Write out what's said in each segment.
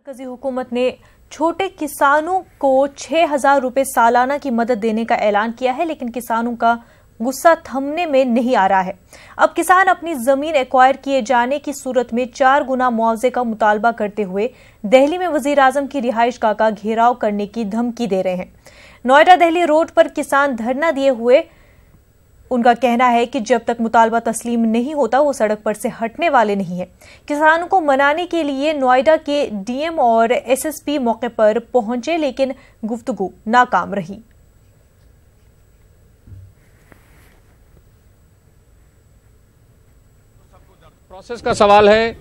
मरकजी हुकूमत ने छोटे किसानों को 6,000 रुपए सालाना की मदद देने का ऐलान किया है, लेकिन किसानों का गुस्सा थमने में नहीं आ रहा है। अब किसान अपनी जमीन एक्वायर किए जाने की सूरत में 4 गुना मुआवजे का मुतालबा करते हुए दिल्ली में वजीर आजम की रिहाइशगाह का घेराव करने की धमकी दे रहे हैं। नोएडा दिल्ली रोड पर किसान धरना दिए हुए उनका कहना है कि जब तक मुतालबा तस्लीम नहीं होता वो सड़क पर से हटने वाले नहीं है। किसानों को मनाने के लिए नोएडा के डीएम और एसएसपी मौके पर पहुंचे, लेकिन गुफ्तगू नाकाम रही। प्रोसेस का सवाल है।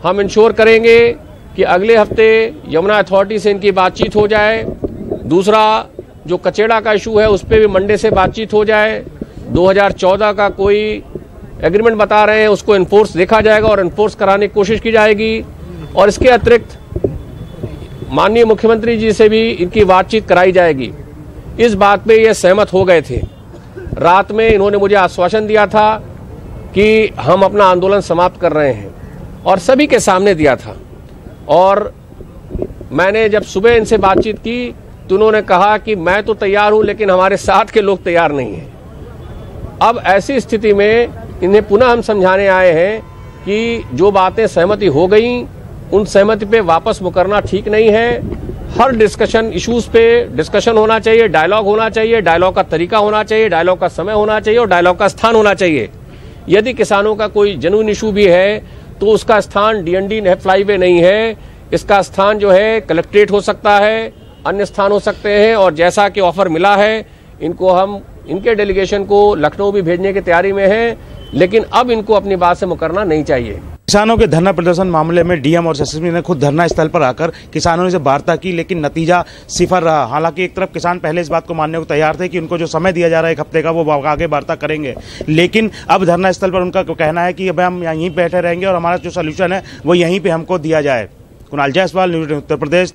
हम इंश्योर करेंगे कि अगले हफ्ते यमुना अथॉरिटी से इनकी बातचीत हो जाए। दूसरा, जो कचेड़ा का इशू है उस पर भी मंडे से बातचीत हो जाए। 2014 का कोई एग्रीमेंट बता रहे हैं, उसको इन्फोर्स देखा जाएगा और इन्फोर्स कराने की कोशिश की जाएगी। और इसके अतिरिक्त माननीय मुख्यमंत्री जी से भी इनकी बातचीत कराई जाएगी। इस बात पे ये सहमत हो गए थे। रात में इन्होंने मुझे आश्वासन दिया था कि हम अपना आंदोलन समाप्त कर रहे हैं और सभी के सामने दिया था। और मैंने जब सुबह इनसे बातचीत की तो उन्होंने कहा कि मैं तो तैयार हूं, लेकिन हमारे साथ के लोग तैयार नहीं हैं। अब ऐसी स्थिति में इन्हें पुनः हम समझाने आए हैं कि जो बातें सहमति हो गई उन सहमति पे वापस मुकरना ठीक नहीं है। हर डिस्कशन इश्यूज पे डिस्कशन होना चाहिए, डायलॉग होना चाहिए, डायलॉग का तरीका होना चाहिए, डायलॉग का समय होना चाहिए और डायलॉग का स्थान होना चाहिए। यदि किसानों का कोई जेन्युइन इशू भी है तो उसका स्थान डीएनडी फ्लाईवे नहीं है। इसका स्थान जो है कलेक्ट्रेट हो सकता है, अन्य स्थान हो सकते हैं। और जैसा कि ऑफर मिला है, इनको हम इनके डेलीगेशन को लखनऊ भी भेजने की तैयारी में है, लेकिन अब इनको अपनी बात से मुकरना नहीं चाहिए। किसानों के धरना प्रदर्शन मामले में डीएम और एसएसपी ने खुद धरना स्थल पर आकर किसानों से वार्ता की, लेकिन नतीजा सिफर रहा। हालांकि एक तरफ किसान पहले इस बात को मानने को तैयार थे कि उनको जो समय दिया जा रहा है 1 हफ्ते का, वो आगे वार्ता करेंगे, लेकिन अब धरना स्थल पर उनका कहना है कि अब हम यहीं बैठे रहेंगे और हमारा जो सोल्यूशन है वो यहीं पे हमको दिया जाए। कुणाल जायसवाल, न्यूज़ उत्तर प्रदेश।